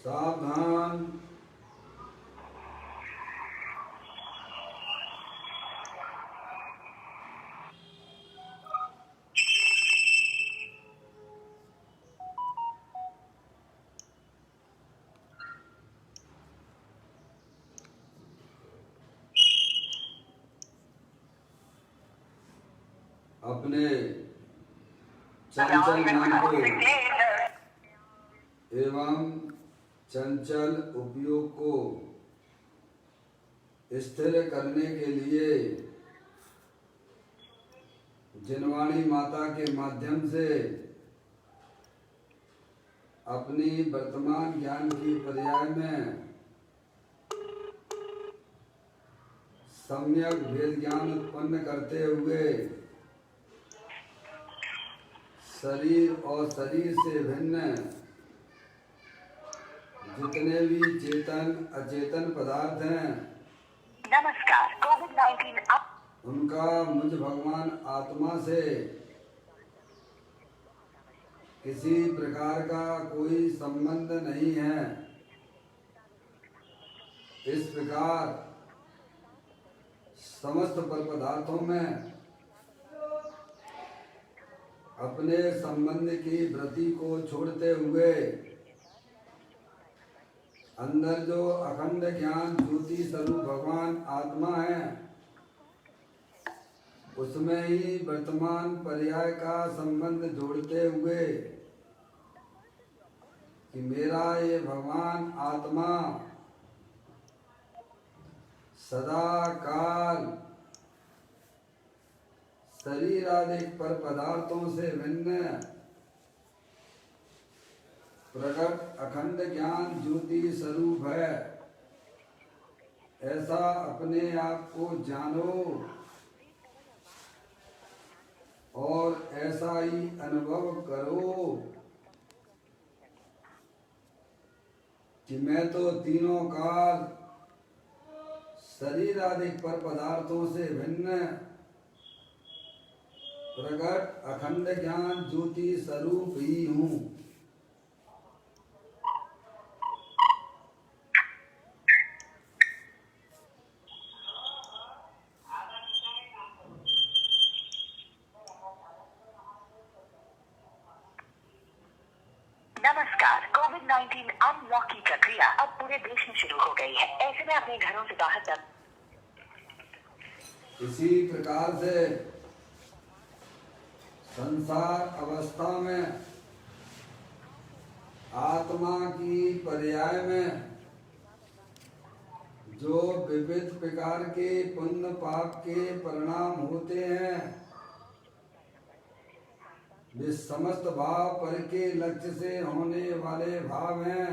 सावधान। अपने चंचल मन को एवं चंचल उपयोग को स्थिर करने के लिए जिनवाणी माता के माध्यम से अपनी वर्तमान ज्ञान की पर्याय में सम्यक वेद ज्ञान उत्पन्न करते हुए शरीर और शरीर से भिन्न जितने भी चेतन अचेतन पदार्थ हैं, नमस्कार। कोविड-19 उनका मुझ भगवान आत्मा से किसी प्रकार का कोई संबंध नहीं है। इस प्रकार समस्त पर पदार्थों में अपने संबंध की वृत्ति को छोड़ते हुए अंदर जो अखंड ज्ञान ज्योति स्वरूप भगवान आत्मा है, उसमें ही वर्तमान पर्याय का संबंध जोड़ते हुए कि मेरा ये भगवान आत्मा सदा काल शरीर आदि पर पदार्थों से भिन्न प्रकट अखंड ज्ञान ज्योति स्वरूप है, ऐसा अपने आप को जानो और ऐसा ही अनुभव करो कि मैं तो तीनों काल शरीर आदि पर पदार्थों से भिन्न प्रकट अखंड ज्ञान ज्योति स्वरूप ही हूँ। नमस्कार। कोविड-19 अनलॉक की प्रक्रिया अब पूरे देश में शुरू हो गई है। ऐसे में अपने घरों से बाहर इसी प्रकार से संसार अवस्था में आत्मा की पर्याय में जो विविध प्रकार के पुण्य पाप के परिणाम होते हैं, वे समस्त भाव पर के लक्ष्य से होने वाले भाव हैं।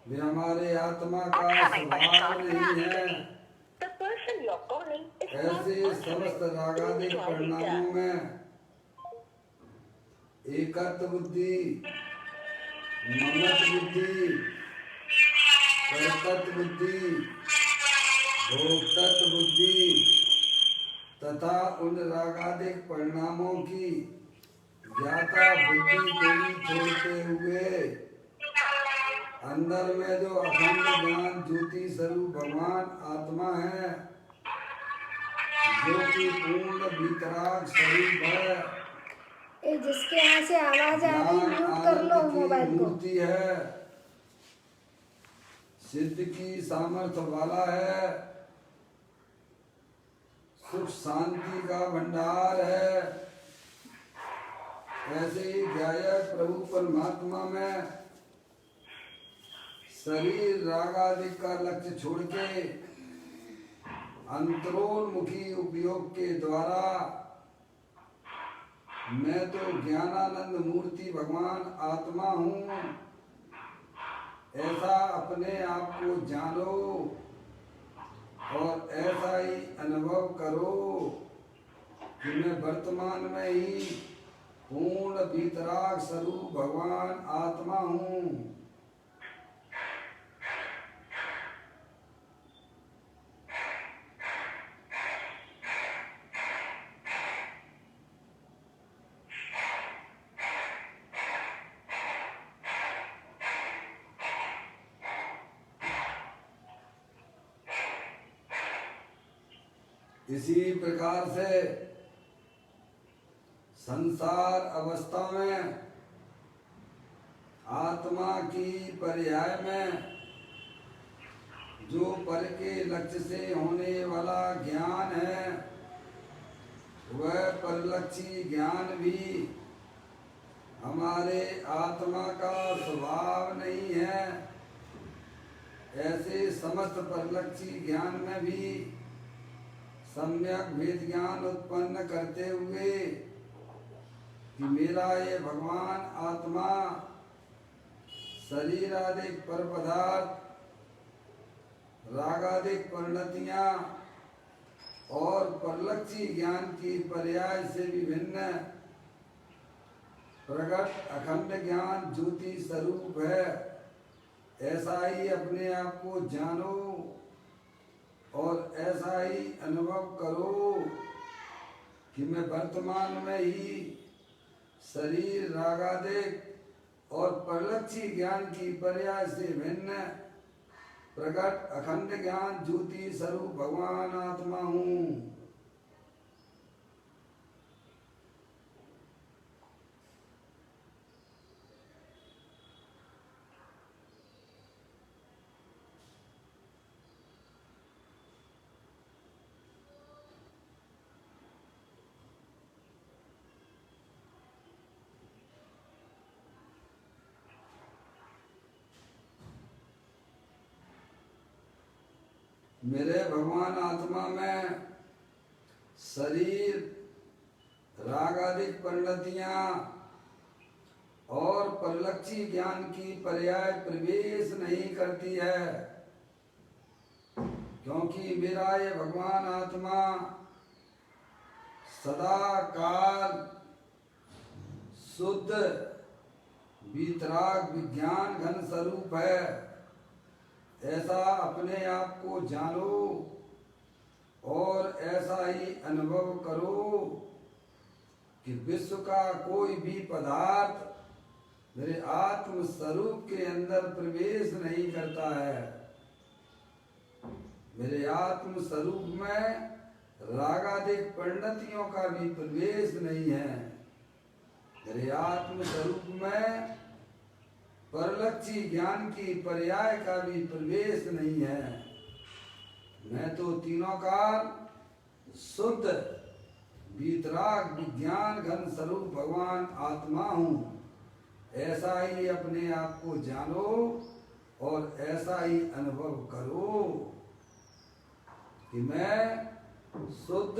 वे हमारे आत्मा का स्वभाव नहीं है। ऐसे समस्त रागादिक परिणामों में एकत्व बुद्धि, ममत्व बुद्धि, कर्तृत्व बुद्धि, भोक्तृत्व बुद्धि तथा उन रागादिक परिणामों की ज्ञाता बुद्धि को भी छोड़ते हुए अंदर में जो अखंड ज्ञान ज्योति स्वरूप भगवान आत्मा है, जो कि पूर्ण वितराग स्वरूप है, जिसके यहाँ से आवाज आ रही म्यूट कर लो मोबाइल को। मूर्ति है, सिद्ध की सामर्थ्य वाला है, सुख शांति का भंडार है। ऐसे ही गायक प्रभु परमात्मा में शरीर राग आदि का लक्ष्य छोड़ के अंतरोन्मुखी उपयोग के द्वारा मैं तो ज्ञानानंद मूर्ति भगवान आत्मा हूँ, ऐसा अपने आप को जानो और ऐसा ही अनुभव करो कि मैं वर्तमान में ही पूर्ण वितराग स्वरूप भगवान आत्मा हूँ। इसी प्रकार से संसार अवस्था में आत्मा की पर्याय में जो पर के लक्ष्य से होने वाला ज्ञान है वह परलक्षी ज्ञान भी हमारे आत्मा का स्वभाव नहीं है। ऐसे समस्त परलक्षी ज्ञान में भी सम्यक भेद ज्ञान उत्पन्न करते हुए कि मेरा ये भगवान आत्मा शरीर आदि पर पदार्थ रागादिक परिणतियां और परलक्षी ज्ञान की पर्याय से विभिन्न प्रकट अखंड ज्ञान ज्योति स्वरूप है। ऐसा ही अपने आप को जानो और ऐसा ही अनुभव करो कि मैं वर्तमान में ही शरीर रागादिक और परलक्षी ज्ञान की पर्याय से भिन्न प्रकट अखंड ज्ञान ज्योति स्वरूप भगवान आत्मा हूँ। मेरे भगवान आत्मा में शरीर रागादिक परिणतियां और परलक्षी ज्ञान की पर्याय प्रवेश नहीं करती है, क्योंकि मेरा ये भगवान आत्मा सदा काल शुद्ध वीतराग विज्ञान घन स्वरूप है। ऐसा अपने आप को जानो और ऐसा ही अनुभव करो कि विश्व का कोई भी पदार्थ मेरे आत्म स्वरूप के अंदर प्रवेश नहीं करता है। मेरे आत्म स्वरूप में रागादिक परिणतियों का भी प्रवेश नहीं है। मेरे आत्म स्वरूप में परलक्षी ज्ञान की पर्याय का भी प्रवेश नहीं है। मैं तो तीनों काल शुद्ध वीतराग विज्ञान घन स्वरूप भगवान आत्मा हूँ। ऐसा ही अपने आप को जानो और ऐसा ही अनुभव करो कि मैं शुद्ध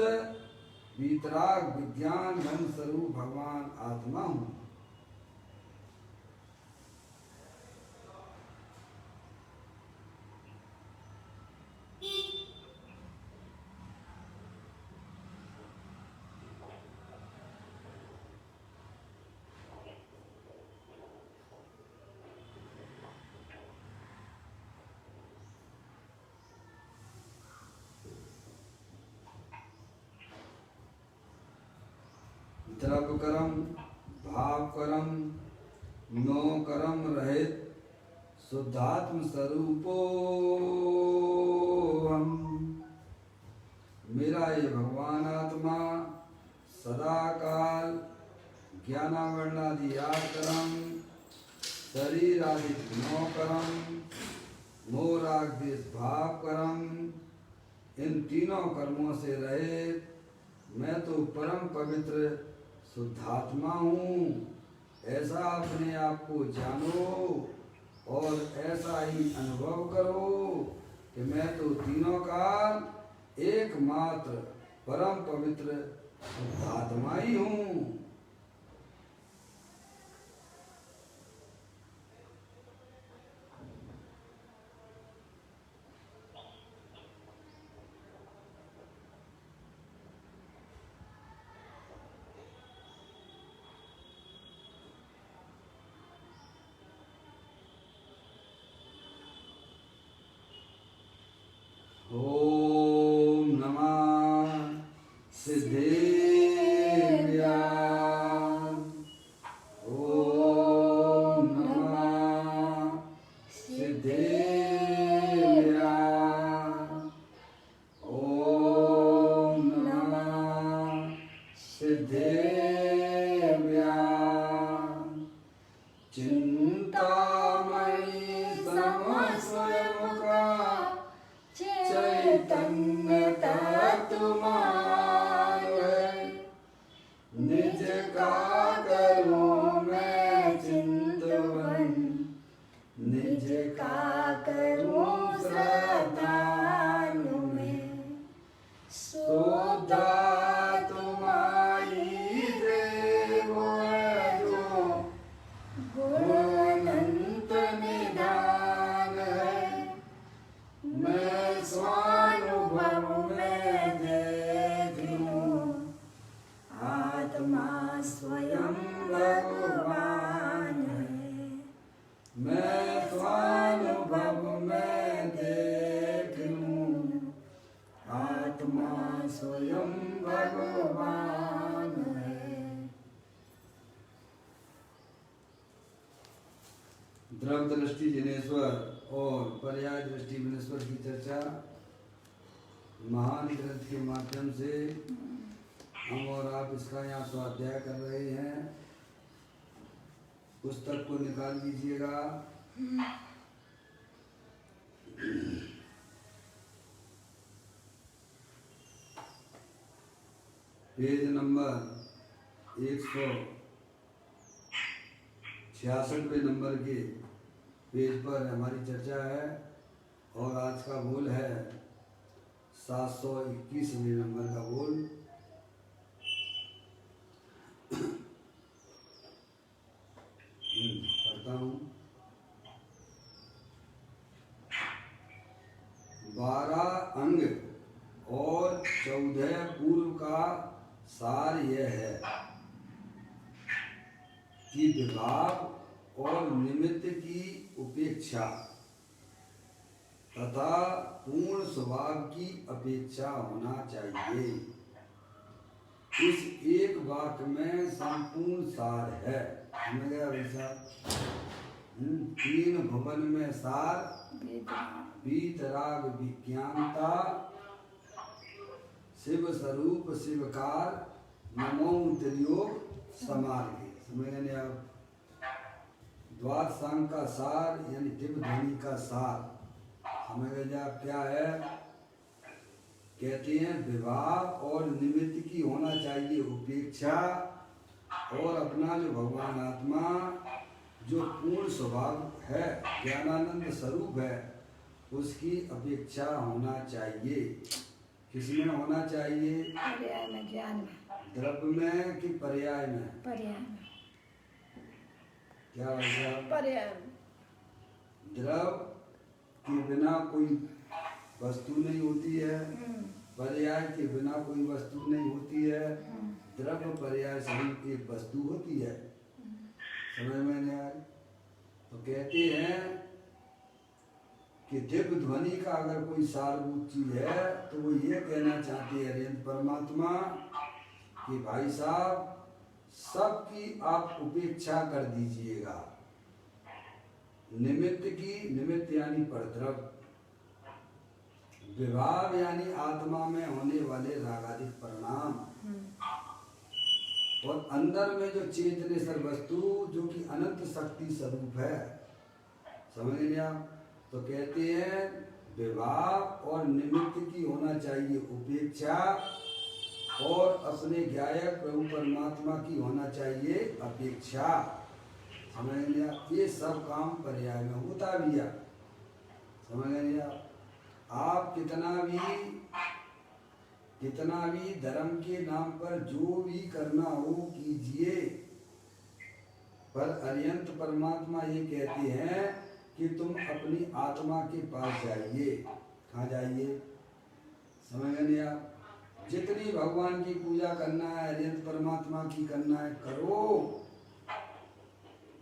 वीतराग विज्ञान घन स्वरूप भगवान आत्मा हूँ। द्रव्य कर्म भाव कर्म नो कर्म रहित शुद्धात्म स्वरूपो हम। मेरा ये भगवान आत्मा सदा काल ज्ञानावर्णादि कर्म शरीर आदि नो कर्म मोह राग द्वेष भाव कर्म इन तीनों कर्मों से रहित मैं तो परम पवित्र शुद्धात्मा हूँ। ऐसा अपने आप को जानो और ऐसा ही अनुभव करो कि मैं तो तीनों काल एकमात्र परम पवित्र शुद्धात्मा ही हूँ। ओम नमः सिद्धेभ्यः। ओम नमः सिद्धेभ्यः। ओम द्रव दृष्टि जिनेश्वर और पर्याय दृष्टि जिनेश्वर की चर्चा महान ग्रंथ के माध्यम से हम और आप इसका यहाँ स्वाध्याय कर रहे हैं। पुस्तक को निकाल लीजिएगा। पेज नंबर 166 नंबर के पेज पर हमारी चर्चा है और आज का बोल है 721वें नंबर का बोल। पढ़ता हूँ। 12 अंग और 14 पूर्व का सार यह है कि विभाग और निमित्त की उपेक्षा तथा पूर्ण स्वभाव की अपेक्षा होना चाहिए। इस एक वाक्य में संपूर्ण सार है। समझ गया वैसा? 3 भुवन में सार, वीतराग विज्ञानता, शिव स्वरूप शिवकार, नमो त्रियोग समार्गे। समझ गए आप? द्वादशांग का सार यानी दिव्य ध्वनि का सार समझ गए आप क्या है? कहते हैं विवाह और निमित्त की होना चाहिए उपेक्षा और अपना जो भगवान आत्मा जो पूर्ण स्वभाव है, ज्ञानानंद स्वरूप है, उसकी अपेक्षा होना चाहिए। किसमें होना चाहिए? पर्याय में, ज्ञान में, द्रव्य में कि पर्याय में? पर्याय में। क्या वजह? पर्याय में। द्रव्य के बिना कोई वस्तु नहीं होती है, पर्याय के बिना कोई वस्तु नहीं होती है। द्रव्य पर्याय सभी एक वस्तु होती है। समझ में नहीं आया? तो कहते हैं कि दिव्य ध्वनि का अगर कोई सारभूत चीज है तो वो ये कहना चाहते हैं अरिहंत परमात्मा कि भाई साहब सबकी आप उपेक्षा कर दीजिएगा। निमित्त की, निमित्त यानी परद्रव्य, विभाव यानी आत्मा में होने वाले रागादिक परिणाम, और अंदर में जो चेतनेश्वर वस्तु जो कि अनंत शक्ति स्वरूप है। समझ लिया आप? तो कहते हैं विभाव और निमित्त की होना चाहिए उपेक्षा और अपने ज्ञायक प्रभु परमात्मा की होना चाहिए अपेक्षा। समझ लिया? ये सब काम पर्याय में होता भी है। समझ लिया? आप कितना भी धर्म के नाम पर जो भी करना हो कीजिए, पर अरिहंत परमात्मा ये कहते हैं कि तुम अपनी आत्मा के पास जाइए। कहाँ जाइए? समझ नहीं आप? जितनी भगवान की पूजा करना है, अरिहंत परमात्मा की करना है, करो।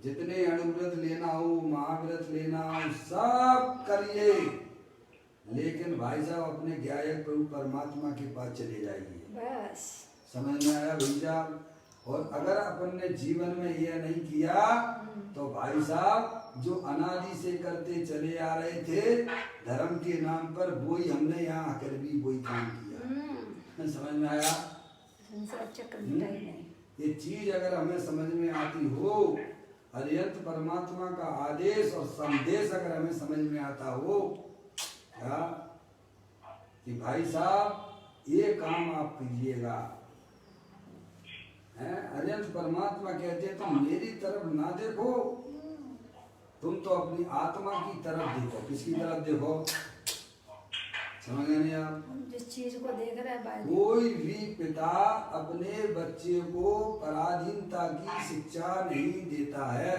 जितने अणुव्रत लेना हो, महाव्रत लेना हो, सब करिए, लेकिन भाई साहब अपने ज्ञायक प्रभु परमात्मा के पास चले जाइए। बस समझ में आया भैया? और अगर अपन ने जीवन में यह नहीं किया तो भाई साहब जो अनादि से करते चले आ रहे थे धर्म के नाम पर, वही हमने यहाँ आकर भी वही काम किया। समझ में आया? ये चीज अगर हमें समझ में आती हो, अरिहंत परमात्मा का आदेश और संदेश अगर हमें समझ में आता हो क्या कि भाई साहब ये काम आप कीजिएगा, अरिहंत परमात्मा कहते हैं तुम मेरी तरफ ना देखो, तुम तो अपनी आत्मा की तरफ देखो। किसकी तरफ देखो? समझ नहीं आप? जिस चीज को देख रहा है। कोई भी पिता अपने बच्चे को पराधीनता की शिक्षा नहीं देता है।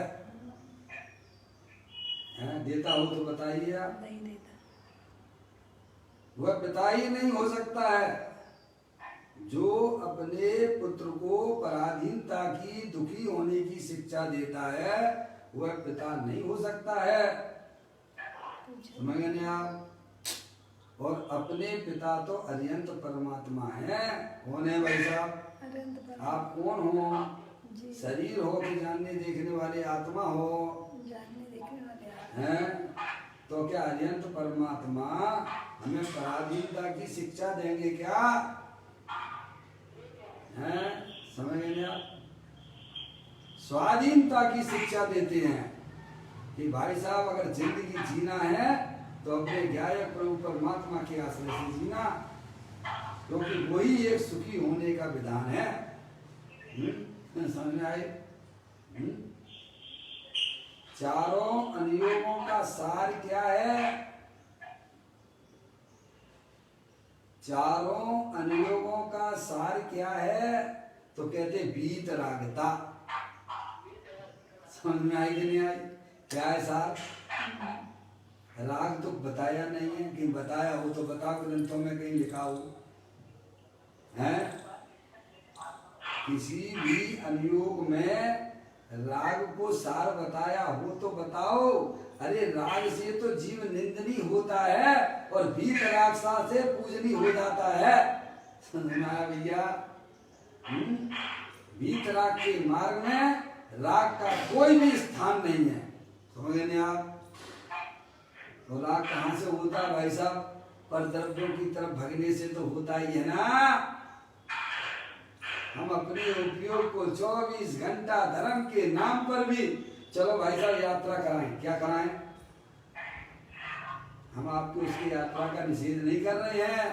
देता हो तो बताइए आप। नहीं देता। वह पिता ही नहीं हो सकता है जो अपने पुत्र को पराधीनता की, दुखी होने की शिक्षा देता है। वह पिता नहीं हो सकता है। समझ गए आप? और अपने पिता तो अरिहंत परमात्मा है। कौन है भाई साहब? आप कौन हो? शरीर हो कि जानने देखने वाले आत्मा हो? जानने देखने वाले हैं। तो क्या अनंत परमात्मा हमें पराधीनता की शिक्षा देंगे क्या? हैं, समझ गए आप? स्वाधीनता की शिक्षा देते हैं कि भाई साहब अगर जिंदगी जीना है तो अपने ज्ञायक प्रभु परमात्मा के आश्रय से जीना, क्योंकि वही एक सुखी होने का विधान है। समझ में आए? चारों अनुयोगों का सार क्या है? चारों अनुयोगों का सार क्या है? तो कहते वीतरागता। समझ में आई कि नहीं आई? क्या है सार? राग तो बताया नहीं है, कि बताया हो तो बताओ, ग्रंथों में कहीं लिखा हो है? किसी भी अनुयोग में राग को सार बताया हो तो बताओ। अरे राग से तो जीव निंदनीय होता है और वीतराग से पूजनीय हो जाता है। समझना भैया? वीतराग के मार्ग में राग का कोई भी स्थान नहीं है। समझ गए आप? तो राग कहाँ से होता है भाई साहब? पर द्रव्यों की तरफ भगने से तो होता ही है ना। हम अपने उपयोग को 24 घंटा धर्म के नाम पर भी, चलो भाई साहब यात्रा कराएं, क्या कराएं? हम आपको उसकी यात्रा का निषेध नहीं कर रहे हैं,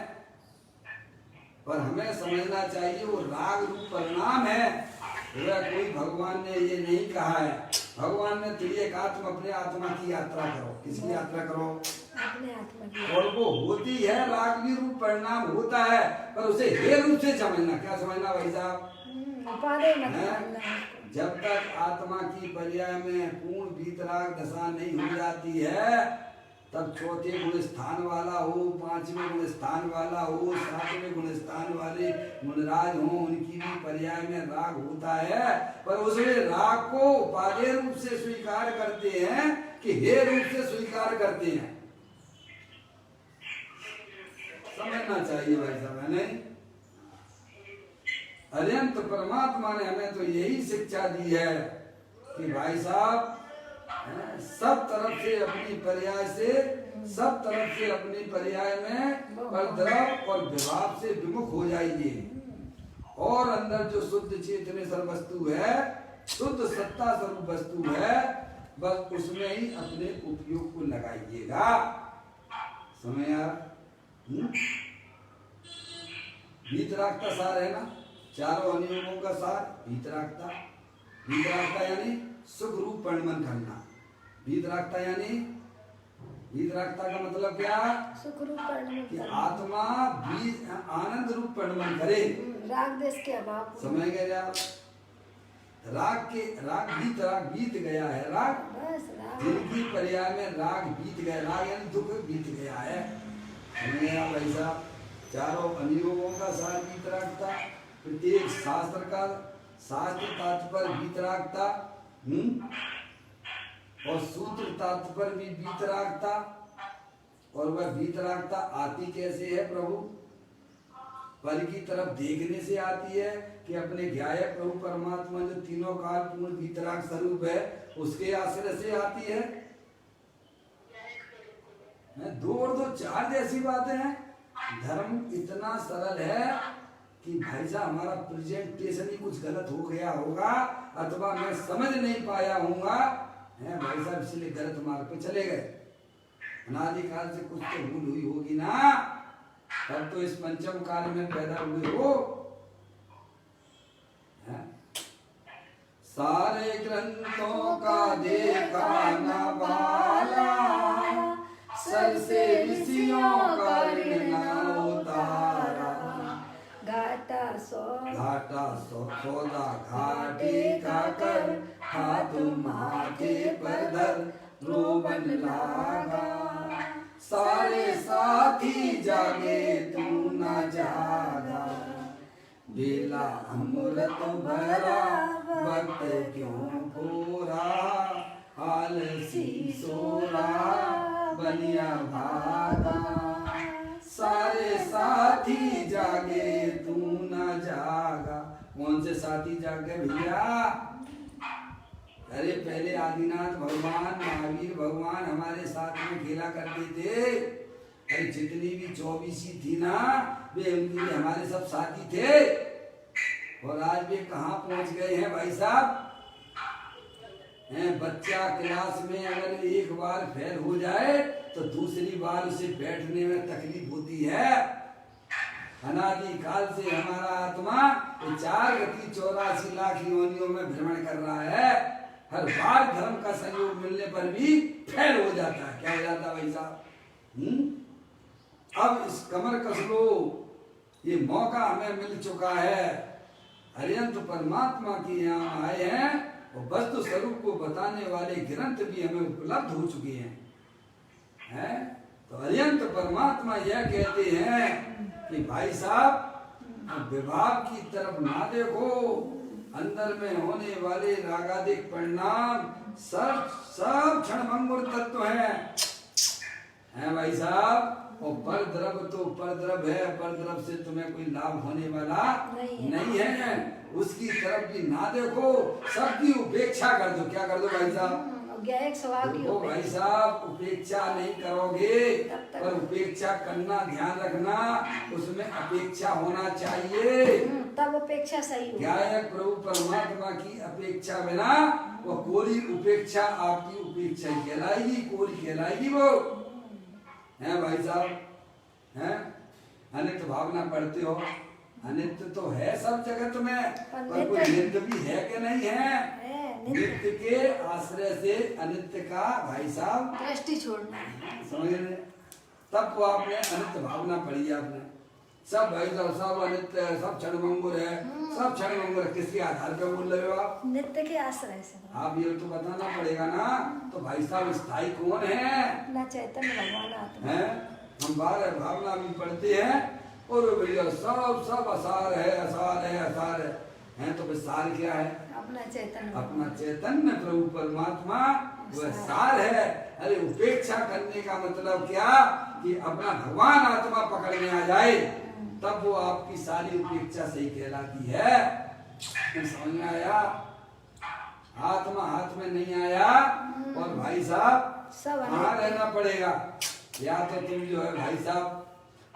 पर हमें समझना चाहिए वो राग रूप परिणाम है। वह कोई भगवान ने ये नहीं कहा है। भगवान ने त्रिएक आत्म अपने आत्मा की यात्रा करो। किसकी यात्रा करो? अपने आत्मा की। और वो होती है, राग भी रूप परिणाम होता है, पर उसे हे रूप से समझना। क्या समझना भाई साहब? उपादेय मत मानना उसको। जब तक आत्मा की पर्याय में पूर्ण वीतराग दशा नहीं हो जाती है, तब चौथे गुण स्थान वाला हो, पांचवें गुण स्थान वाला हो, सातवें गुण स्थान वाले गुणराज हो, उनकी भी पर्याय में राग होता है, पर उसमें राग को उपादेय रूप से स्वीकार करते हैं कि हे रूप से स्वीकार करते हैं। समझना चाहिए भाई साहब, है नहीं? अनंत परमात्मा ने हमें तो यही शिक्षा दी है कि भाई साहब सब तरफ से अपनी पर्याय से, सब तरफ से अपनी पर्याय में परद्रव और विभाव से विमुख हो जाइए, और अंदर जो शुद्ध चेतनेश्वर वस्तु है, शुद्ध सत्ता स्वरूप वस्तु है, बस उसमें ही अपने उपयोग को लगाइएगा। समय यार, वीतरागता सार है ना, चारों अनुयोगों का सार वीतरागता। वीतरागता यानी सुख रूप परिणमन करना। वीतरागता यानी, वीतरागता का मतलब क्या? सुख रूप परिणमन कि आत्मा आनंद रूप परिणमन करे, राग देश के अभाव। समझ गए आप? राग बीत गया है। राग जिनकी पर्याय में राग बीत गया, राग यानी दुख बीत गया है। समझ गए आप भाई साहब? चारों अनुयोगों का सार वीतरागता, प्रत्येक शास्त्र का शास्त्र तात्पर्य वीतरागता, और सूत्र तात्पर्य भी वीतरागता। और वह वीतरागता आती कैसे है प्रभु? पर की तरफ देखने से आती है कि अपने ज्ञायक प्रभु परमात्मा जो तीनों काल पूर्ण वीतराग स्वरूप है, उसके आश्रय से आती है। दो और दो चार जैसी बातें हैं। धर्म इतना सरल है कि भाई साहब हमारा प्रेजेंटेशन ही कुछ गलत हो गया होगा, अथवा मैं समझ नहीं पाया हूँगा, है भाई साहब, इसलिए गलत मार्ग पे चले गए। अनादिकाल से कुछ तो भूल हुई होगी ना, तब तो इस पंचम काल में पैदा हुए हो। सारे ग्रंथों का देखा न वाला, सर से ऋषियों का ऋण न उतारा। घाटा सौदा घाटे का कर, हाथ माथे पर धर रोवन लागा। सारे साथी जागे तू न जागा, बेला अमृत भरा वक्त क्यों पूरा। आलसी सोरा बनिया भागा, सारे साथी जागे तू न जागा। कौन से साथी जागे भैया? अरे पहले आदिनाथ भगवान महावीर भगवान हमारे साथ में खेला करते थे। अरे जितनी भी 24 थी ना वे उनके लिए हमारे सब साथी थे। और आज वे कहाँ पहुंच गए हैं भाई साहब? बच्चा क्लास में अगर एक बार फेल हो जाए तो दूसरी बार उसे बैठने में तकलीफ होती है। अनादि काल से हमारा आत्मा 4 गति 84 लाख योनियों में भ्रमण कर रहा है। हर बार धर्म का संयोग मिलने पर भी फेल हो जाता है। क्या हो जाता है भाई साहब? अब इस कमर कस लो, ये मौका हमें मिल चुका है। हरियंत परमात्मा के यहाँ आए हैं और वस्तु स्वरूप को बताने वाले ग्रंथ भी हमें उपलब्ध हो चुके हैं। तो हरियंत परमात्मा यह कहते हैं कि भाई साहब विभाग की तरफ ना देखो, अंदर में होने वाले रागादिक परिणाम सब क्षणभंगुर तत्व हैं भाई साहब। और पर द्रव तो पर द्रव है, पर द्रव से तुम्हें कोई लाभ होने वाला नहीं है। उसकी तरफ भी ना देखो, सबकी उपेक्षा कर दो। क्या कर दो भाई साहब? देखो भाई साहब, उपेक्षा नहीं करोगे पर उपेक्षा करना ध्यान रखना, उसमें अपेक्षा होना चाहिए, तब उपेक्षा सही हो। क्या है? प्रभु परमात्मा की अपेक्षा बिना वो कोरी उपेक्षा आपकी उपेक्षा ही कहलाएगी, कोरी कहलाएगी वो। है भाई साहब? हैं? अनित्य भावना पढ़ते हो? अनित्य तो है सब जगत में, पर कोई नित्य भी है कि नहीं है? नित्य के आश्रय से अनित्य का भाई साहब दृष्टि छोड़ना है। समझ रहे? तब वो आपने अनित्य भावना पढ़ी आपने। सब भाई साहब सब अनित्य है, सब क्षणभंगुर है, सब क्षणभंगुर है। किसके आधार पर बोल रहे हो आप? नित्य के आश्रय से। आप ये तो बताना पड़ेगा ना। तो भाई साहब स्थायी कौन है? अपना चैतन्य भगवान आत्मा है। हम बार भावना भी पढ़ते हैं और भैया सब असार है, असार है, असार है। तो सार क्या है? अपना चैतन्य प्रभु परमात्मा वह सार है। अरे उपेक्षा करने का मतलब क्या? कि अपना भगवान आत्मा पकड़ में आ जाए, तब वो आपकी सारी उपेक्षा सही कहलाती है। समझ में आया? आत्मा हाथ में नहीं आया और भाई साहब कहाँ रहना पड़ेगा? या तो तुम जो है भाई साहब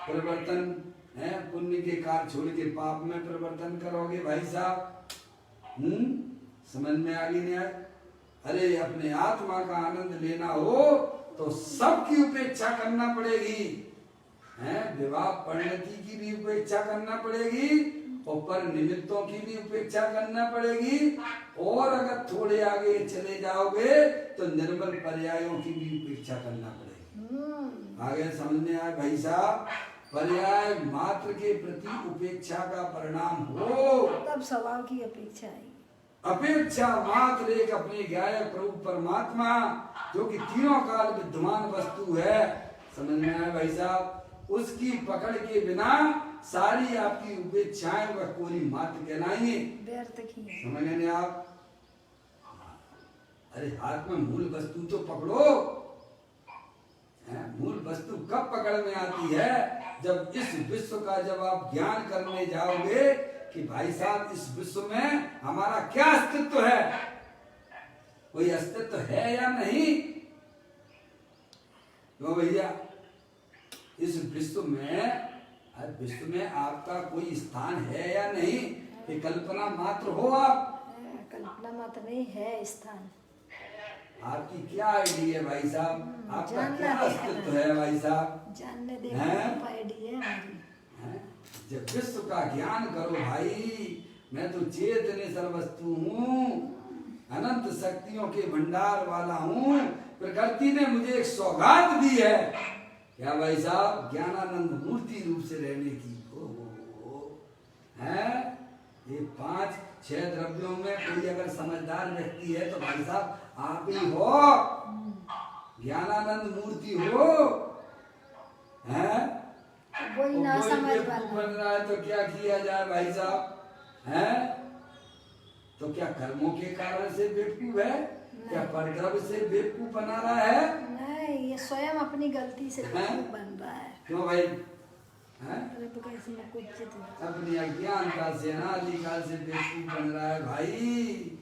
परिवर्तन है, पुण्य के कार्य छोड़ के पाप में परिवर्तन करोगे भाई साहब। समझ में आ गई नहीं? अरे अपने आत्मा का आनंद लेना हो तो सबकी उपेक्षा करना पड़ेगी। हैं? विवाह परिणति की भी उपेक्षा करना पड़ेगी और पर निमित्तों की भी उपेक्षा करना पड़ेगी। और अगर थोड़े आगे चले जाओगे तो निर्मल पर्यायों की भी उपेक्षा करना पड़ेगी। आगे समझ में आए भाई साहब? पर्याय मात्र के प्रति उपेक्षा का परिणाम हो तब स्वभाव की अपेक्षा है। अपेक्षा मात्र एक अपने गायक प्रभु परमात्मा जो कि तीनों काल विद्यमान वस्तु है। समझ में आया भाई साहब? उसकी पकड़ के बिना सारी आपकी उपेक्षाएं वह कोरी मात्र कहलाएंगे, व्यर्थ की। समझ लेंगे आप? अरे हाथ में मूल वस्तु तो पकड़ो। मूल वस्तु कब पकड़ में आती है? जब इस विश्व का जब आप ज्ञान करने जाओगे कि भाई साहब इस विश्व में हमारा क्या अस्तित्व है, कोई अस्तित्व है या नहीं? तो भैया इस विश्व में आपका कोई स्थान है या नहीं? ये कल्पना मात्र हो आप? कल्पना मात्र नहीं है स्थान। आपकी क्या आईडी है भाई साहब? आपका क्या अस्तित्व है भाई साहब? जानने देखने आईडी है हमारी। जब विश्व का ज्ञान करो भाई, मैं तो चेतने सर्वस्तु हूँ, अनंत शक्तियों के भंडार वाला हूँ। प्रकृति ने मुझे एक सौगात दी है। क्या भाई साहब? ज्ञानानंद मूर्ति रूप से रहने की। है ये 5-6 द्रव्यों में कोई अगर समझदार व्यक्ति है तो भाई साहब आप ही हो। ज्ञानानंद मूर्ति हो। हैं? वही ना समझ बन रहा है तो क्या किया जाए भाई साहब? हैं? तो क्या कर्मों के कारण से बेवकूफ है? क्या परद्रव्य से बेवकूफ बना रहा है? नहीं, ये स्वयं अपनी गलती से बेवकूफ बन रहा है। क्यों भाई? कुछ अपनी अज्ञानता से अनादिकाल से बेवकूफ बन रहा है भाई।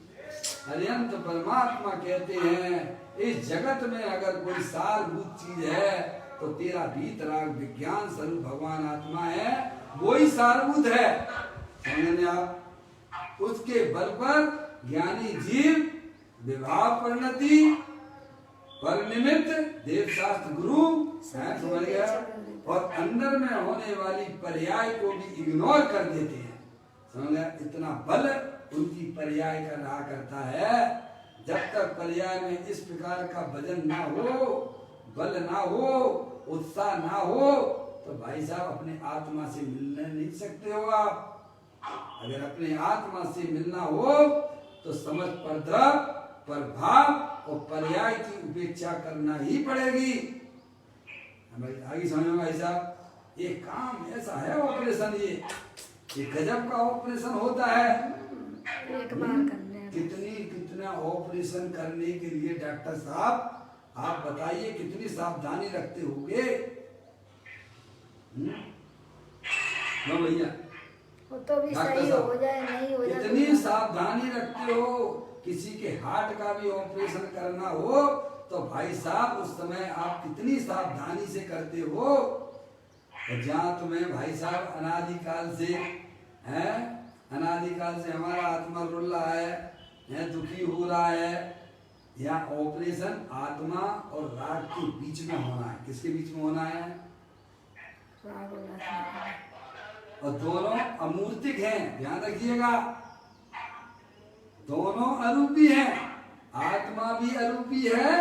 अरिहंत परमात्मा कहते हैं इस जगत में अगर कोई सारभूत चीज है तो तेरा वीतराग विज्ञान स्वरूप भगवान आत्मा है, वो ही सारभूत है। समझे आप? उसके बल पर ज्ञानी जीव विभाव परिणति पर निमित्त देव शास्त्र गुरु है, समझ गया, और अंदर में होने वाली पर्याय को भी इग्नोर कर देते हैं। समझ गया? इतना बल उनकी पर्याय का रहा करता है। जब तक पर्याय में इस प्रकार का वजन ना हो, बल ना हो, उत्साह ना हो, तो भाई साहब अपने आत्मा से मिलने नहीं सकते हो आप। अगर अपने आत्मा से मिलना हो तो समझ परद्रव, प्रभाव और पर्याय की उपेक्षा करना ही पड़ेगी। आगे समझ में भाई साहब, ये काम ऐसा है ऑपरेशन, ये गजब का ऑपरेशन होता है। एक बार करने कितना ऑपरेशन करने के लिए डॉक्टर साहब आप बताइए कितनी सावधानी रखते होंगे? भैया वो तो भी सही हो जाए नहीं हो जाए, कितनी सावधानी रखते हो? किसी के हार्ट का भी ऑपरेशन करना हो तो भाई साहब उस समय आप कितनी सावधानी से करते हो? जहाँ तुम्हें भाई साहब अनादिकाल से हैं, अनादिकाल से हमारा आत्मा रुल रहा है, दुखी हो रहा है, यहाँ ऑपरेशन आत्मा और राग के बीच में होना है। किसके बीच में होना है? और दोनों अमूर्तिक हैं, ध्यान रखिएगा, दोनों अरूपी हैं। आत्मा भी अरूपी है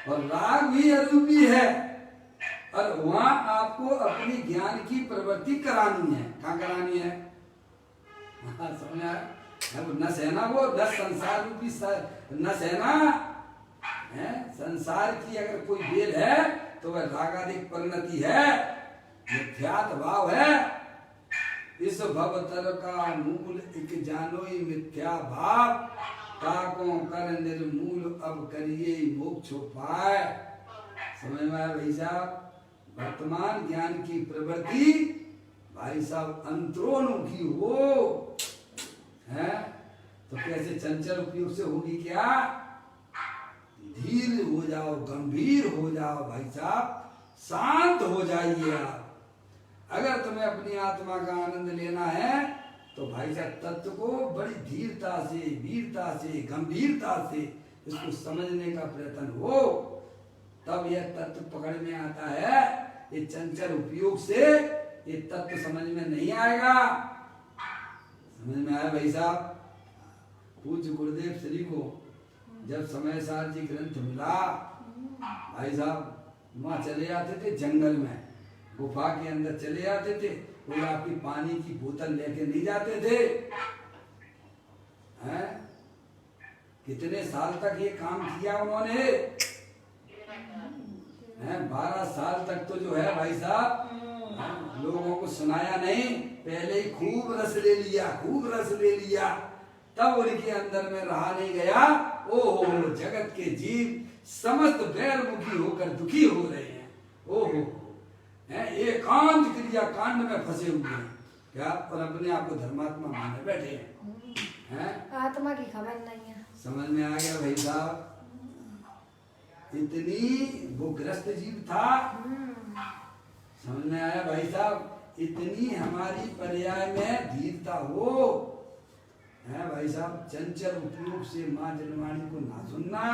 और राग भी अरूपी है। और वहां आपको अपनी ज्ञान की प्रवृत्ति करानी है। कहाँ करानी है? समझ आया? न सहना वो न संसार रूपी न सहना है। संसार की अगर कोई बेल है तो वह रागादिक परिणति है, मिथ्यात्व भाव है। इस भवतर का मूल एक जानोई मिथ्या भाव, ताकों कर निर्मूल अब करिए मोक्ष उपाय। समझ में आया भाई साहब? वर्तमान ज्ञान की प्रवृत्ति भाई साहब अंतरोन्मुखी हो है तो कैसे चंचल उपयोग से होगी? क्या धीर हो जाओ, गंभीर हो जाओ भाई साहब, शांत हो जाइए आप। अगर तुम्हें अपनी आत्मा का आनंद लेना है तो भाई साहब तत्व को बड़ी धीरता से, वीरता से, गंभीरता से इसको समझने का प्रयत्न हो, तब यह तत्व पकड़ में आता है। ये चंचल उपयोग से ये तत्व समझ में नहीं आएगा। समझ में आया भाई साहब? पूज्य गुरुदेव श्री को जब समय सार जी ग्रंथ मिला, भाई साहब वहां चले आते थे, जंगल में गुफा के अंदर चले आते थे, कोई आपकी पानी की बोतल लेके नहीं जाते थे। हैं? कितने साल तक ये काम किया उन्होंने? 12 साल तक तो जो है भाई साहब लोगों को सुनाया नहीं, पहले ही खूब रस ले लिया, खूब रस ले लिया, तब उनके अंदर में रहा नहीं गया। ओहो, जगत के जीव समस्त बैरमुखी होकर दुखी हो रहे हैं। ओहो, एकांत क्रिया कांड में फंसे हुए हैं क्या, और अपने आप को धर्मात्मा माने बैठे हैं। आत्मा की खबर नहीं है। समझ में आ गया भाई साहब? इतनी वो ग्रस्त जीव था। समझ में आया भाई साहब? इतनी हमारी पर्याय में धीरता हो है भाई साहब। चंचल उपयोग से माँ जनवाणी को ना सुनना।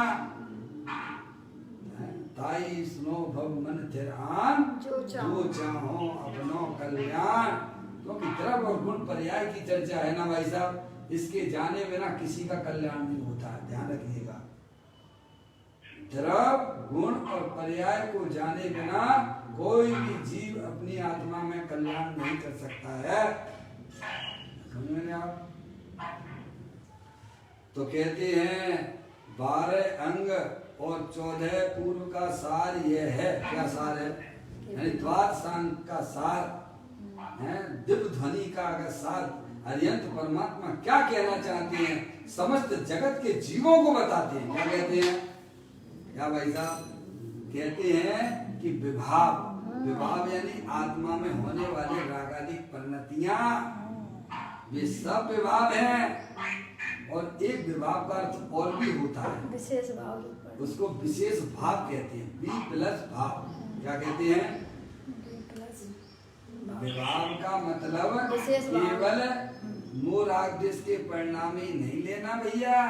ताई सुनो भव मन थिरान, जो चाहो अपनो कल्याण। क्योंकि द्रव्य और गुण पर्याय की चर्चा है ना भाई साहब, इसके जाने बिना किसी का कल्याण नहीं होता, ध्यान रखिएगा। द्रव्य गुण और पर्याय को जाने बिना कोई भी जीव अपनी आत्मा में कल्याण नहीं कर सकता है। समझ में आप? तो कहते हैं 12 अंग और 14 पूर्व का सार यह है। क्या सार है? यानी द्वार सांग का सार है, दिव्य ध्वनि का अगर सार अरिहंत परमात्मा क्या कहना चाहते हैं, समस्त जगत के जीवों को बताते हैं। क्या कहते हैं? क्या भाई साहब? कहते हैं कि विभाव, विभाव यानी आत्मा में होने वाले रागादिक परिणतियां, वे सब विभाव हैं। और एक विभाव का अर्थ और भी होता है, विशेष भाव रूप उसको विशेष भाव कहते हैं। बी प्लस भाव क्या कहते हैं? प्लस विभाव का मतलब विशेष भाव। केवल मोर आदेश के परिणाम ही नहीं लेना भैया।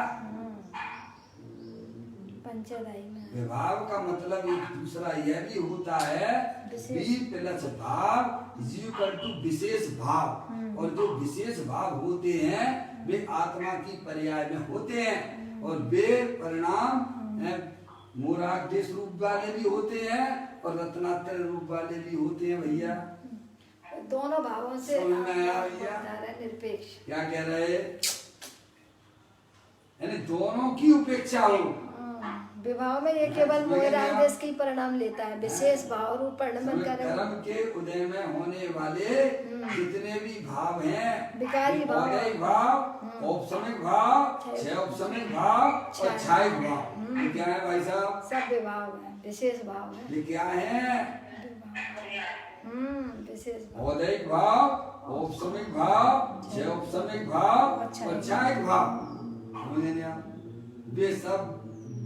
पंचदाई में विभाव का मतलब एक दूसरा यह भी होता है, विशेष। बी प्लस भाव इज इक्वल टू विशेष भाव। और जो विशेष भाव होते हैं वे आत्मा की पर्याय में होते हैं, और वे परिणाम मूरादेश रूप वाले भी होते हैं और रत्नात्र रूप वाले भी होते हैं भैया। दोनों भावों से समझ में आया भैया? निरपेक्ष। क्या कह रहे, यानी दोनों की उपेक्षा हो। विवाह में ये केवल मोरादेश की परिणाम लेता है, विशेष भाव रूप परिणाम कर्म के उदय में होने वाले जितने भी भाव हैं, विकारी भाव, औदैहिक भाव, औपसमिक भाव, क्षयौपसमिक भाव और छायिक भाव, ये क्या है भाई साहब? सब विभाव है, विशेष भाव है। ये क्या है? विशेष भाव, औदैहिक भाव, औपसमिक भाव, क्षयौपसमिक भाव और छायिक भाव। समझे नहीं आप? वे सब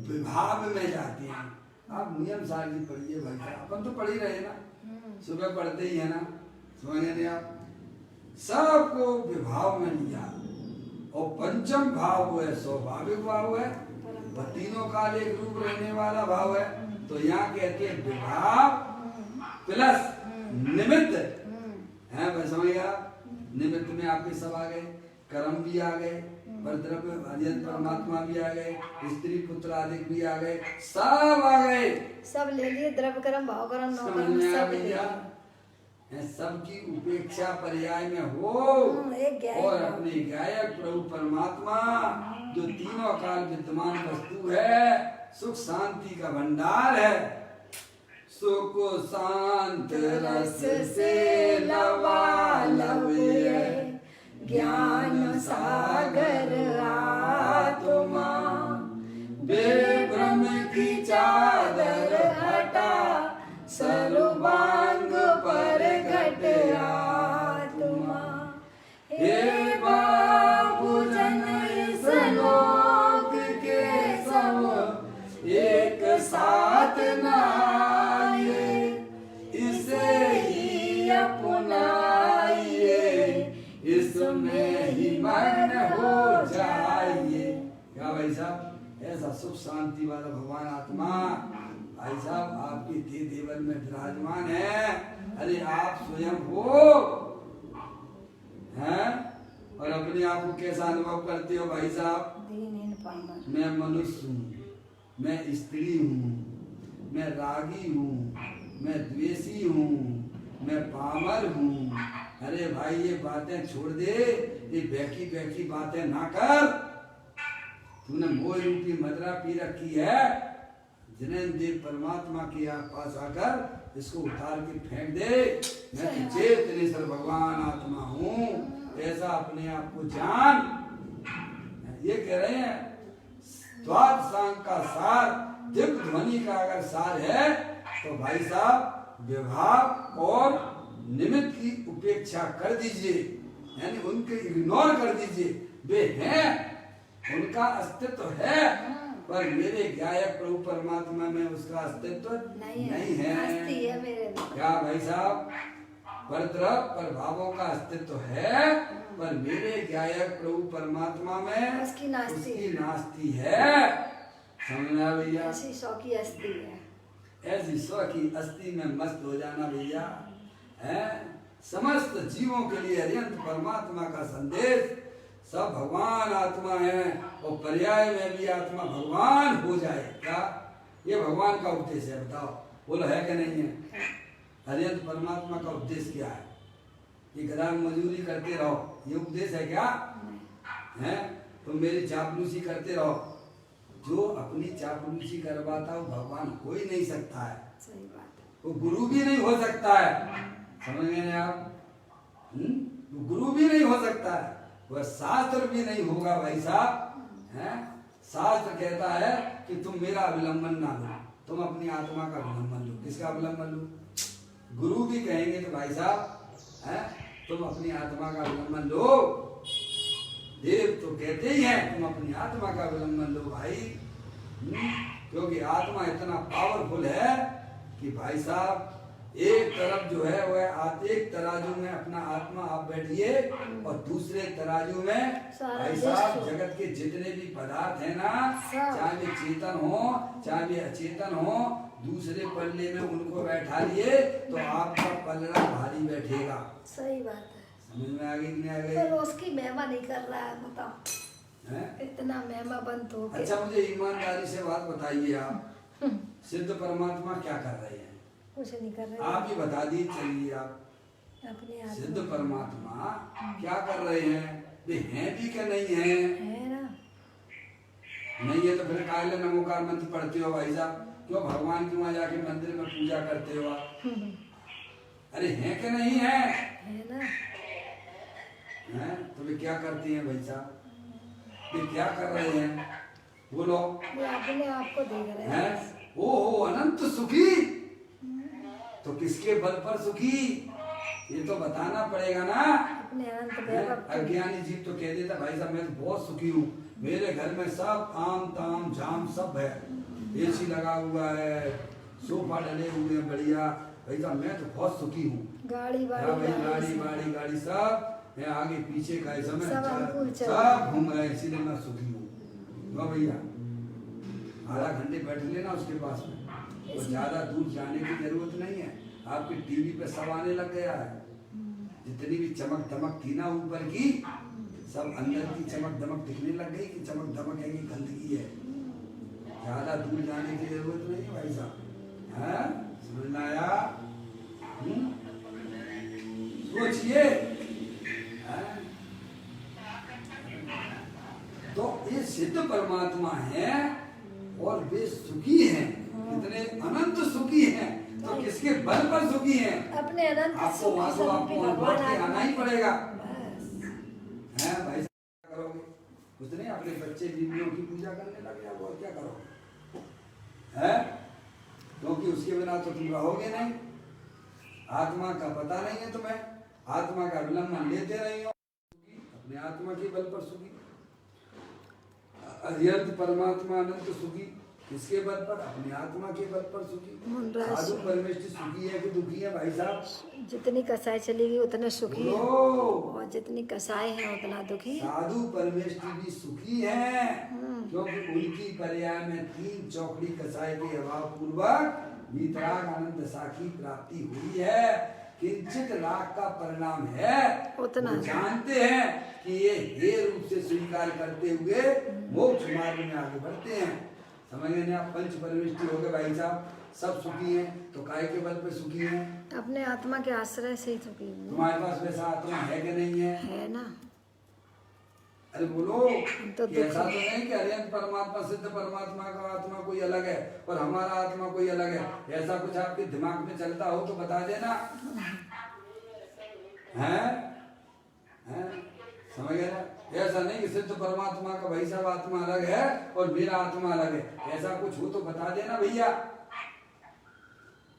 विभाव में जाते हैं। आप नियम सारणी पढ़िए भाई साहब, अपन तो पढ़ ही रहे ना, सुबह पढ़ते ही है ना, समझे नहीं आप? सबको विभाव में लिया। और पंचम भाव वो है स्वाभाविक भाव है, वह तीनों काल एक रूप रहने वाला भाव है। तो यहाँ कहते हैं विभाव प्लस निमित्त है, बस समझ गया? निमित्त में आपके सब आ गए, कर्म भी आ गए, परद्रव्य अनियत परमात्मा भी आ गए, स्त्री पुत्र आदि भी आ गए, सब आ गए, सब ले लिए। द्रव्य कर्म, भाव कर्म, नौ कर्म, सब ले लिए। सबकी उपेक्षा पर्याय में हो। एक और अपने गायक प्रभु परमात्मा जो तीनों काल विद्यमान वस्तु है, सुख शांति का भंडार है, सुख शांत रस से लबालब है, ज्ञान सागर आत्मा, बेभ्रम की चादर हटा, सर्वांग पर घट आत्मा। हे बाबू जन इस लोक के सब एक साथ नाये, इसे ही अपनाइए, इसमें ही मग्न हो जाइए। क्या भाई साहब? ऐसा सुख शांति वाला भगवान आत्मा भाई साहब आपके देवन में विराजमान है। अरे आप स्वयं हो हैं? और अपने आप को कैसा अनुभव करते हो भाई साहब? दीनहीन पामर। मैं मनुष्य हूँ, मैं स्त्री हूँ, मैं रागी हूँ, मैं द्वेषी हूँ, मैं पामर हूँ। अरे भाई ये बातें छोड़ दे, ये बैकी बैकी बातें ना कर। तूने मोह रूपी मदरा पी रखी है, जिनेन्द्र देव परमात्मा के पास आकर इसको उतार के फेंक दे। मैं तो चेतनेश्वर भगवान आत्मा हूँ, ऐसा अपने आप को जान। ये कह रहे हैं द्वाद सांग का सार, दिव्य ध्वनि का अगर सार है तो भाई साहब विभाव और निमित्त की उपेक्षा कर दीजिए, यानी उनके इग्नोर कर दीजिए। वे हैं, उनका अस्तित्व है, पर मेरे गायक प्रभु परमात्मा में उसका अस्तित्व नहीं है। क्या भाई साहब? पर भावों का अस्तित्व है, पर मेरे गायक प्रभु परमात्मा में उसकी नास्ती है। समझना भैया? ऐसी सौ की अस्थि है, ऐसी स्व की अस्थि में मस्त हो जाना भैया है। समस्त जीवों के लिए अरिहंत परमात्मा का संदेश, सब भगवान आत्मा है और पर्याय में भी आत्मा भगवान हो जाए। क्या ये भगवान का उद्देश्य है? बताओ, बोलो है कि नहीं है? अरिहंत परमात्मा का उद्देश्य क्या है? ये गधा मजदूरी करते रहो, ये उद्देश्य है क्या? है तुम मेरी चापलूसी करते रहो। जो अपनी चापलूसी करवाता वो भगवान हो ही नहीं सकता है। सही बात है। वो गुरु भी नहीं हो सकता है। समझ गए आप? वो गुरु भी नहीं हो सकता है, वह शास्त्र भी नहीं होगा भाई साहब। हैं? शास्त्र कहता है कि तुम मेरा अवलंबन ना लो, तुम अपनी आत्मा का अवलंबन लो। किसका अवलंबन लो? गुरु भी कहेंगे तो भाई साहब हैं तुम अपनी आत्मा का अवलंबन लो। देव तो कहते ही हैं तुम अपनी आत्मा का अवलंबन लो भाई। क्योंकि आत्मा इतना पावरफुल है कि भाई साहब एक तरफ जो है वह एक तराजू में अपना आत्मा आप बैठिए और दूसरे तराजू में भाई साहब जगत के जितने भी पदार्थ है ना, चाहे वे चेतन हो चाहे वे अचेतन हो, दूसरे पल्ले में उनको बैठा लिए तो आपका पल्ला भारी बैठेगा। सही बात है। समझ में आ गई कि नहीं आ गई? पर उसकी महिमा नहीं कर रहा है, बताओ इतना महिमा बंद हो गया। अच्छा मुझे ईमानदारी से बात बताइए, आप सिद्ध परमात्मा क्या कर रहे हैं? कुछ नहीं कर रहे। आप ही बता दी चलिए। आप अपने सिद्ध परमात्मा क्या कर रहे हैं? वे हैं भी क्या नहीं है? है ना। नहीं है तो फिर काहे नमोकार मंत्र पढ़ते हो भाई साहब? क्यों भगवान के वहां जाके मंदिर में पूजा करते हो आप? अरे हैं क्या नहीं है? है ना। हैं तो वे क्या करती हैं भाई साहब? वे क्या कर रहे हैं बोलो? वे अपने आप को देख रहे हैं। ओहो अनंत सुखी, तो किसके बल पर सुखी ये तो बताना पड़ेगा ना। अपने अनंत अज्ञानी जीव तो कह देता भाई साहब मैं तो बहुत सुखी हूँ, मेरे घर में सब आम ताम झाम सब है, एसी लगा हुआ है, सोफा डले हुए हैं बढ़िया, भाई साहब मैं तो बहुत सुखी हूँ। गाड़ी गाड़ी सब मैं आगे पीछे का समय सब घूम रहे, इसीलिए मैं सुखी हूँ। भैया आधा घंटे बैठ लेना उसके पास में, तो ज्यादा दूर जाने की जरूरत नहीं है। आपके टीवी पे सब आने लग गया है, जितनी भी चमक दमक थी ना ऊपर की, सब अंदर की चमक दमक दिखने लग गई कि चमक दमक है कि गंदगी है। ज्यादा दूर जाने की जरूरत नहीं है भाई साहब। हाँ समझ में आया? सोचिए। तो ये सिद्ध परमात्मा है और वे सुखी हैं, कितने अनंत सुखी हैं। तो किसके बल पर सुखी हैं? अपने अनंत आपको वहां तो आपको लौट के आना ही पड़ेगा। हैं भाई क्या करोगे? कुछ नहीं, अपने बच्चे बीवियों की पूजा करने लगे आप, और क्या करोगे? है क्योंकि उसके बिना तो तुम रहोगे नहीं। आत्मा का पता नहीं है तुम्हें, आत्मा का अवलंबन लेते नहीं हो, अपने आत्मा के बल पर सुखी। अरिहंत परमात्मा अनंत सुखी, किसके बल पर? अपनी आत्मा के बल पर सुखी। साधु परमेष्टि सुखी है कि दुखी है भाई साहब? जितनी कसाई चलेगी उतने सुखी है, और जितनी कसाई है उतना दुखी। साधु परमेष्टि भी सुखी है, क्योंकि उनकी पर्याय में 3 चौकड़ी कसाई के अभाव पूर्वक वितराग आनंद साखी प्राप्ति हुई है। किंचित राग का परिणाम है उतना जानते हैं कि ये हे रूप से स्वीकार करते हुए मोक्ष मार्ग में आगे बढ़ते हैं। समझ गए? आप पंच परमेष्टि हो गए भाई साहब, सब सुखी हैं, तो काय के बल पे सुखी हैं? अपने आत्मा के आश्रय से ही सुखी है। तुम्हारे पास वैसा आत्मा है कि नहीं है? है ना। अरे बोलो तो ऐसा तो नहीं कि अरिहंत परमात्मा सिद्ध परमात्मा का आत्मा कोई अलग है और हमारा आत्मा कोई अलग है। ऐसा कुछ आपके दिमाग में चलता हो तो बता देना। हैं? समझ गए ना? ऐसा नहीं कि सिद्ध परमात्मा का भाई साहब आत्मा अलग है और मेरा आत्मा अलग है, ऐसा कुछ हो तो बता देना भैया।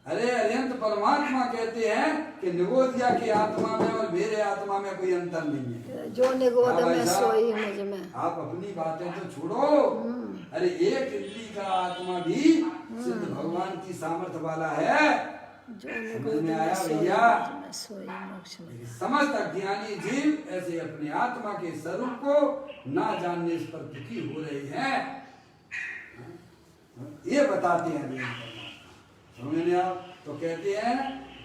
अरे अरिहंत परमात्मा कहते हैं कि निगोदिया की आत्मा में और मेरे आत्मा में कोई अंतर नहीं है। जो निगोद में सोई मुझ में। आप अपनी बातें तो छोड़ो। अरे एक इंद्री का आत्मा भी सिद्ध भगवान की सामर्थ्य वाला है। समझ में आया भैया? समस्त अज्ञानी जीव ऐसे अपने आत्मा के स्वरूप को ना जानने पर दुखी हो रहे हैं, ये बताते हैं। समझ आप? तो कहते हैं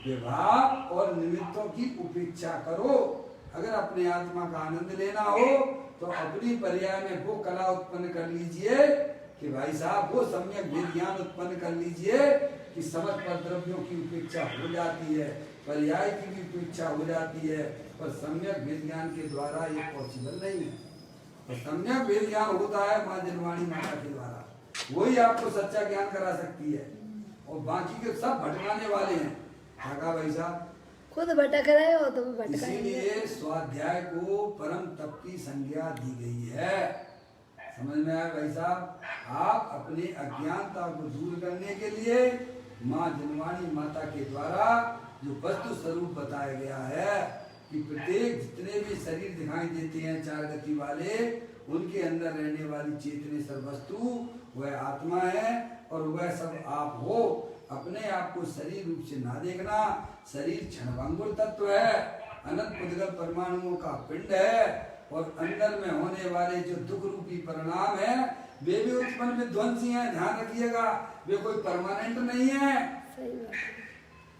विभाग और निमित्तों की उपेक्षा करो। अगर अपने आत्मा का आनंद लेना हो तो अपनी पर्याय में वो कला उत्पन्न कर लीजिए कि भाई साहब वो सम्यक विज्ञान उत्पन्न कर लीजिए कि समस्त द्रव्यों की उपेक्षा हो जाती है, पर्याय की भी उपेक्षा हो जाती है, पर सम्यक विज्ञान के द्वारा ये पॉसिबल नहीं है। तो सम्यक विज्ञान होता है माँ जनवाणी माता के द्वारा, वही आपको सच्चा ज्ञान करा सकती है, और बाकी के सब भटकाने वाले हैं। कहा भाई साहब खुद भटक रहे हो तो भटकाएंगे। इसीलिए स्वाध्याय को परम तप की संज्ञा दी गई है। समझ में आया भाई साहब? आप अपनी अज्ञानता को दूर करने के लिए माँ जनवाणी माता के द्वारा जो वस्तु स्वरूप बताया गया है कि प्रत्येक जितने भी शरीर दिखाई देते हैं चार गति वाले, उनके अंदर रहने वाली चेतनेश्वर वस्तु वह आत्मा है और वह सब आप हो। अपने आप को शरीर रूप से ना देखना। शरीर क्षणभंगुर तत्व है, अनंत पुद्गल परमाणुओं का पिंड है और अंदर में होने वाले जो दुख रूपी परिणाम है वे भी उत्पन्न विध्वंसी हैं, ध्यान रखिएगा, वे कोई परमानेंट नहीं है। सही बात है।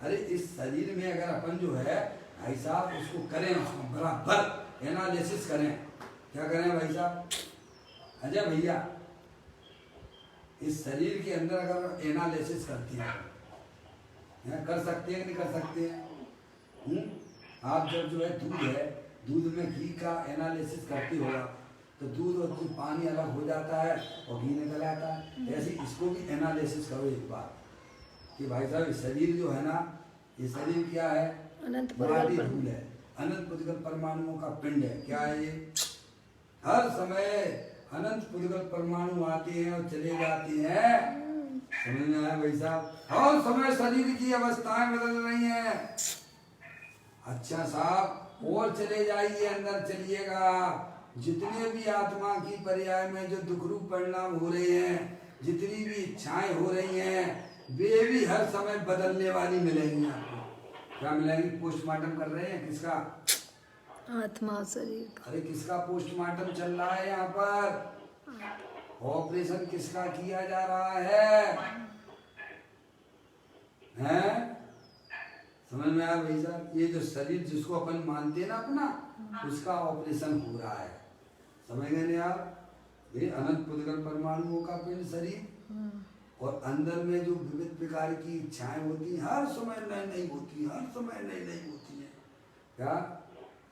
अरे इस शरीर में अगर अपन जो है भाई साहब उसको करें, उसको बराबर एनालिसिस करें। क्या करें भाई साहब? अजय भैया, इस शरीर के अंदर अगर एनालिसिस करते हैं, कर सकते हैं कि नहीं कर सकते हैं? आप जब जो है दूध में घी का एनालिसिस करते हो तो दूध और पानी अलग हो जाता है और घी निकल आता है। ऐसे इसको भी एनालिसिस करो एक बार कि भाई साहब शरीर जो है ना, ये शरीर क्या है? अनंत धूल है, अनंत पुद्गल परमाणुओं का पिंड है। क्या है ये? हर समय अनंत पुद्गल परमाणु आते हैं और चले जाते हैं। समझ में आया भाई साहब? हर समय शरीर की अवस्थाएं बदल रही हैं। अच्छा साहब, और चले जाइए, अंदर चलिएगा। जितने भी आत्मा की पर्याय में जो दुख रूप परिणाम हो रहे हैं, जितनी भी इच्छाएं हो रही हैं, वे भी हर समय बदलने वाली मिलेंगी आपको। क्या मिलेंगी? पोस्टमार्टम कर रहे हैं किसका? आत्मा शरीर का। अरे किसका पोस्टमार्टम चल रहा है यहाँ पर? ऑपरेशन किसका किया जा रहा है? हैं? समझ में आया भाई साहब? ये जो शरीर जिसको अपन मानते हैं ना अपना, उसका ऑपरेशन हो रहा है। समझ गए नहीं आप? ये अनंत पुद्गल परमाणुओं का पिंड शरीर और अंदर में जो विविध प्रकार की इच्छाएं होती हैं, हर समय नई नई होती हैं, हर समय नई नई होती हैं। क्या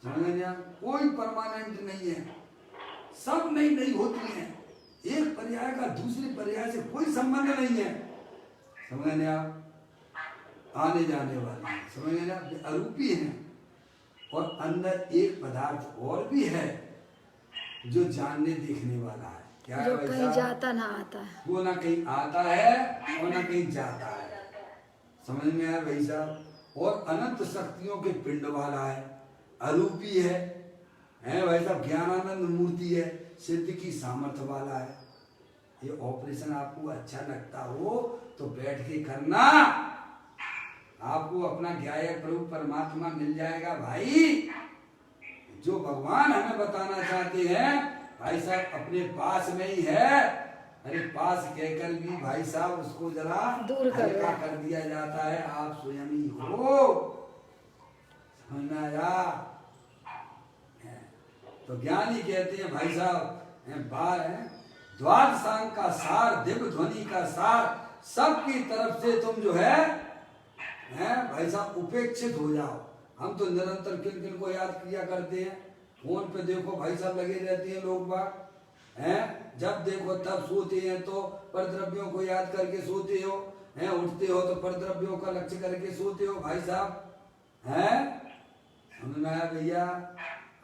समझ गए आप? कोई परमानेंट नहीं है, सब नई नई होती हैं। एक पर्याय का दूसरे पर्याय से कोई संबंध नहीं है। समझ गए आप? आने जाने वाली है, समझ गए आप? अरूपी है और अंदर एक पदार्थ और भी है जो जानने देखने वाला है। क्या जो है? कहीं जाता ना आता है, वो ना कहीं आता है और ना कहीं जाता है। समझ में आया भाई साहब? और अनंत शक्तियों के पिंड वाला है, अरूपी है भाई साहब? ज्ञानानंद मूर्ति है, सिद्ध की सामर्थ्य वाला है। ये ऑपरेशन आपको अच्छा लगता हो तो बैठ के करना, आपको अपना ज्ञायक प्रभु परमात्मा मिल जाएगा भाई। जो भगवान हमें बताना चाहते हैं भाई साहब अपने पास में ही है। अरे पास कहकर भी भाई साहब उसको जरा दूर कर दिया जाता है। आप स्वयं ही हो। समझ में आया? तो ज्ञानी कहते हैं भाई साहब द्वादशांग का सार, दिव्य ध्वनि का सार, सबकी तरफ से तुम जो है भाई साहब उपेक्षित हो जाओ। हम तो निरंतर किन किन को याद किया करते हैं। फोन पे देखो भाई साहब लगे रहते हैं लोग बाग हैं, जब देखो तब सोते हैं तो परद्रव्यों को याद करके सोते हो हैं, उठते हो तो परद्रव्यों का लक्ष्य करके सोते हो भाई साहब हैं। समझ में आया भैया?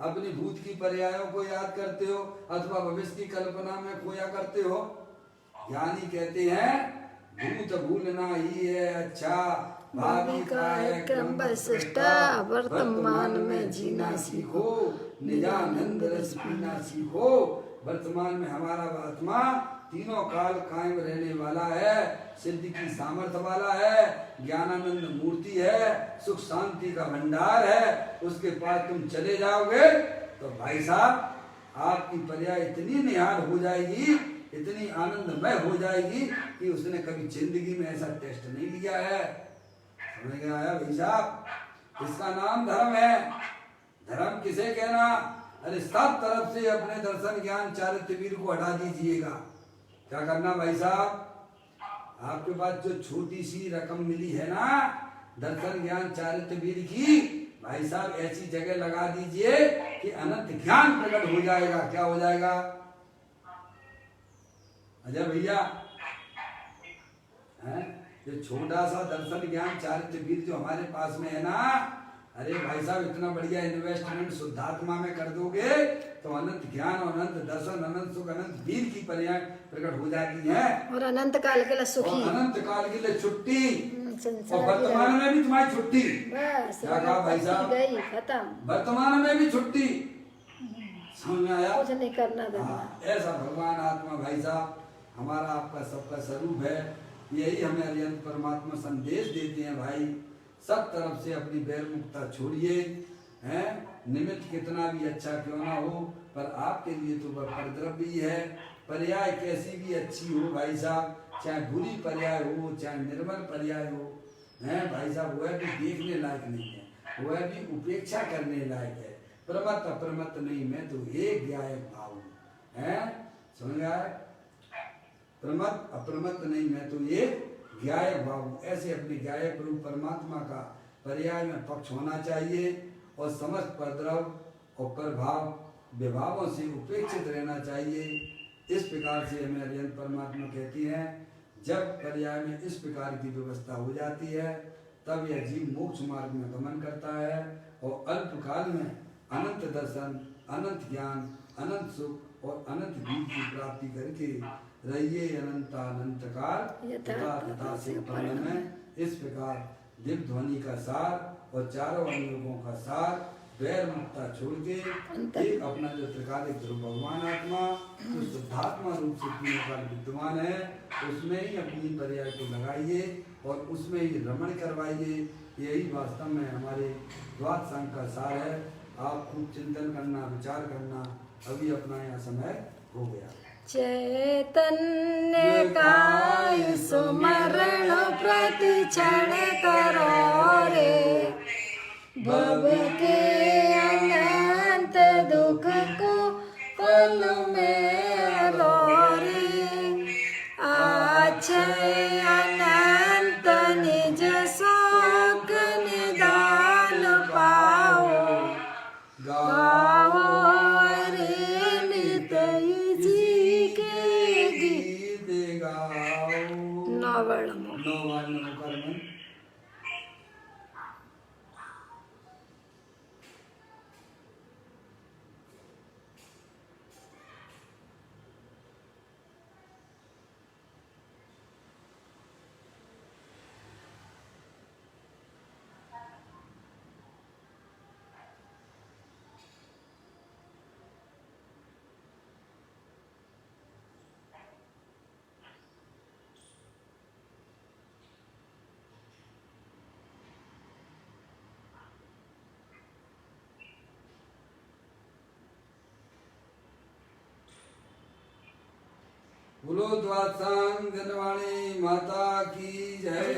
अपनी भूत की पर्यायों को याद करते हो अथवा भविष्य की कल्पना में खोया करते हो। ज्ञानी कहते हैं भूत भूलना ही है अच्छा, भावी का है क्रम वशिष्ठा, वर्तमान में जीना सीखो, निजानंद रस पीना सीखो। वर्तमान में हमारा आत्मा तीनों काल कायम रहने वाला है, सिद्धि की सामर्थ्य वाला है, ज्ञानानंद मूर्ति है, सुख शांति का भंडार है। उसके पास तुम चले जाओगे तो भाई साहब आपकी पर्याय इतनी निहाल हो जाएगी, इतनी आनंदमय हो जाएगी कि उसने कभी जिंदगी में ऐसा टेस्ट नहीं लिया है। समझ में आया भाई साहब? इसका नाम धर्म है। धर्म किसे कहना? अरे सब तरफ से अपने दर्शन ज्ञान चारित्र वीर को हटा दीजिएगा। क्या करना भाई साहब? आपके पास जो छोटी सी रकम मिली है ना दर्शन ज्ञान चारित्र वीर की, भाई साहब ऐसी जगह लगा दीजिए कि अनंत ज्ञान प्रकट हो जाएगा। क्या हो जाएगा अजय भैया? जो छोटा सा दर्शन ज्ञान चारित्र वीर जो हमारे पास में है ना, अरे भाई साहब इतना बढ़िया इन्वेस्टमेंट शुद्धात्मा में कर दोगे तो अनंत ज्ञान और अनंत दर्शन, अनंत सुख, अनंत वीर की पर्याय प्रकट हो जाती है। और अनंत काल के लिए सुखी, अनंत काल के लिए छुट्टी। और संसार वर्तमान में भी तुम्हारी छुट्टी। बस क्या कहा भाई साहब? गई खत्म, वर्तमान में भी छुट्टी। समझ में आया? कुछ नहीं करना देना। हाँ, ऐसा भगवान आत्मा भाई साहब हमारा आपका सबका स्वरूप है। यही हमें अरिहंत परमात्मा संदेश देते हैं भाई, सब तरफ से अपनी बैर मुक्ता छोड़िए, हैं? निमित्त कितना भी अच्छा क्यों ना हो, पर आपके लिए तो वह परद्रव्य ही है। पर्याय कैसी भी अच्छी हो भाई साहब, चाहे बुरी पर्याय हो चाहे निर्मल पर्याय हो, हैं भाई साहब, वह भी देखने लायक नहीं है, वह भी उपेक्षा करने लायक है। प्रमत्त अप्रमत्त नहीं, मैं तो एक गायक भाव है। समझ आए? प्रमत्त अप्रमत्त नहीं, मैं तो एक गायक भाव। ऐसे अपने गायक रूप परमात्मा का पर्याय में पक्ष होना चाहिए और समस्त परद्रव और प्रभाव विभावों से उपेक्षित रहना चाहिए। इस प्रकार से हमें अरिहंत परमात्मा कहती हैं, जब पर्याय में इस प्रकार की व्यवस्था हो जाती है तब यह जीव मोक्ष मार्ग में गमन करता है और अल्प काल में अनंत दर्शन, अनंत ज्ञान, अनंत सुख और अनंत बीज की प्राप्ति करके रहिए अनंत काल यथा से फल में। इस प्रकार दिव्य ध्वनि का सार और चारों अनुयोगों का सार वैर मुक्ता छोड़ के एक अपना जो त्रिकालिक ध्रुव भगवान आत्मा जो शुद्धात्मा रूप से तीनों काल विद्यमान है, उसमें ही अपनी पर्याय को लगाइए और उसमें ही रमण करवाइए। यही वास्तव में हमारे द्वाद संघ का सार है। आप खूब चिंतन करना, विचार करना। अभी अपना यहाँ समय हो गया। चैतन्य का सुमरण प्रति क्षण करो रे, भव के अनंत दुख को कुल में रो रे, अक्षय अनंत निज शोक निदान पाओ, गाओ रे नित जी के गीत गाओ। नवम कर्म बोलो द्वादशांग जनवाणी माता की जय।